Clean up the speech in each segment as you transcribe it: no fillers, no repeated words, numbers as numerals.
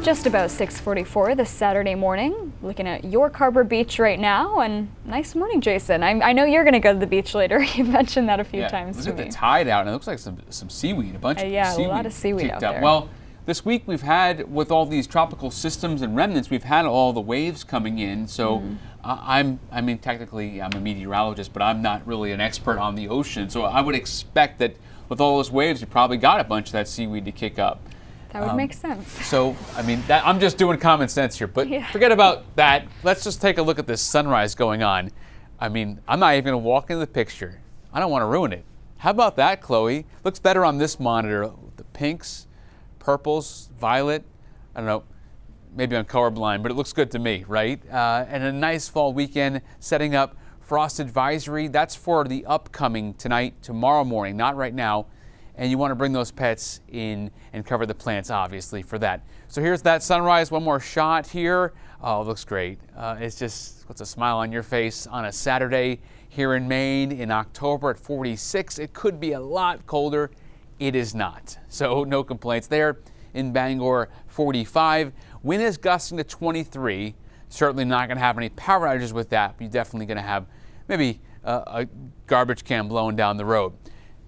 Just about 6:44 this Saturday morning. Looking at York Harbor Beach right now, and nice morning, Jason. I know you're going to go to the beach later. You mentioned that a few times to me. Look at the tide out, and it looks like some seaweed, a bunch of seaweed. A lot of seaweed out there. Well, this week we've had, with all these tropical systems and remnants, we've had all the waves coming in. So technically I'm a meteorologist, but I'm not really an expert on the ocean. So I would expect that with all those waves, you probably got a bunch of that seaweed to kick up. That would make sense. So, I'm just doing common sense here, but forget about that. Let's just take a look at this sunrise going on. I'm not even going to walk into the picture. I don't want to ruin it. How about that, Chloe? Looks better on this monitor. The pinks, purples, violet. I don't know, maybe I'm colorblind, but it looks good to me, right? And a nice fall weekend setting up. Frost advisory, that's for the upcoming tonight, tomorrow morning, not right now. And you want to bring those pets in and cover the plants, obviously, for that. So here's that sunrise. One more shot here. Oh, it looks great. It's just puts a smile on your face on a Saturday here in Maine in October at 46. It could be a lot colder. It is not. So no complaints there. In Bangor, 45. Wind is gusting to 23. Certainly not going to have any power outages with that, but you're definitely going to have maybe a garbage can blowing down the road.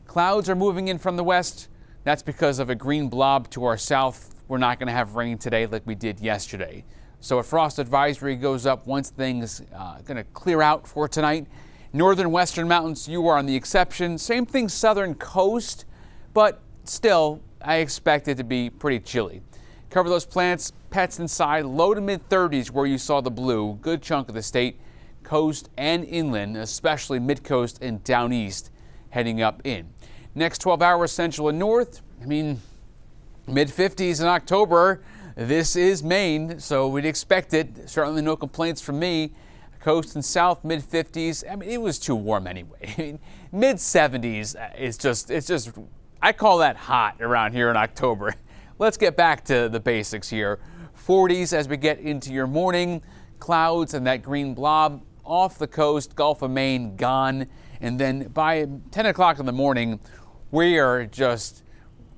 Clouds are moving in from the west. That's because of a green blob to our south. We're not going to have rain today like we did yesterday. So a frost advisory goes up once things going to clear out for tonight. Northern western mountains, you are on the exception. Same thing southern coast, but still I expect it to be pretty chilly. Cover those plants, pets inside, low to mid 30s where you saw the blue. Good chunk of the state, coast and inland, especially mid-coast and down east, heading up in. Next 12 hours, central and north, mid-50s in October. This is Maine, so we'd expect it. Certainly no complaints from me. Coast and south, mid-50s. It was too warm anyway. Mid-70s is just, I call that hot around here in October. Let's get back to the basics here. 40s as we get into your morning. Clouds and that green blob off the coast, Gulf of Maine gone. And then by 10 o'clock in the morning, we are just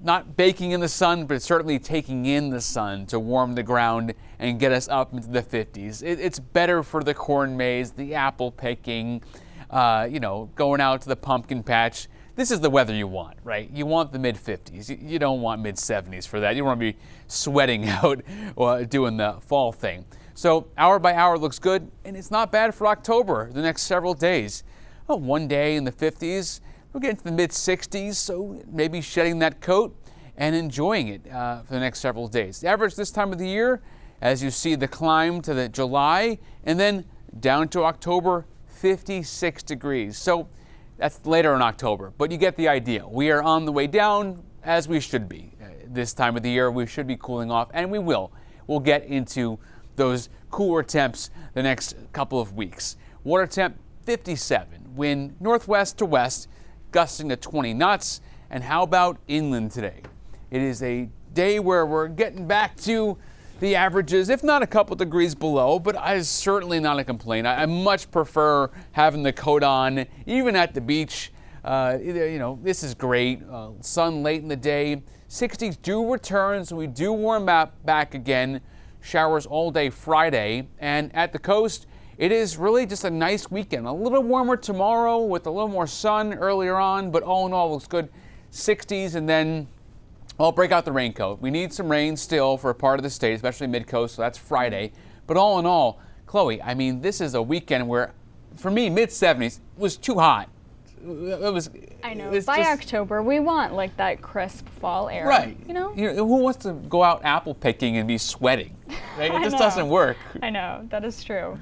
not baking in the sun, but certainly taking in the sun to warm the ground and get us up into the 50s. It's better for the corn maze, the apple picking, going out to the pumpkin patch. This is the weather you want, right? You want the mid-50s. You don't want mid-70s for that. You want to be sweating out doing the fall thing. So hour by hour looks good, and it's not bad for October, the next several days. One day in the 50s, we'll get into the mid-60s, so maybe shedding that coat and enjoying it for the next several days. The average this time of the year, as you see the climb to the July, and then down to October, 56 degrees. So that's later in October, but you get the idea. We are on the way down, as we should be. This time of the year, we should be cooling off, and we will. We'll get into those cooler temps the next couple of weeks. Water temp, 57. Wind northwest to west, gusting to 20 knots. And how about inland today? It is a day where we're getting back to the averages, if not a couple degrees below, but it's certainly not a complaint. I much prefer having the coat on, even at the beach. This is great. Sun late in the day. 60s do return, so we do warm up back again. Showers all day Friday. And at the coast, it is really just a nice weekend. A little warmer tomorrow with a little more sun earlier on, but all in all looks good. 60s, and then I'll break out the raincoat. We need some rain still for a part of the state, especially mid-coast, so that's Friday. But all in all, Chloe, this is a weekend where, for me, mid-70s was too hot. I know. By October, we want like that crisp fall air. Right. Who wants to go out apple picking and be sweating? Right? It just doesn't work. I know. That is true.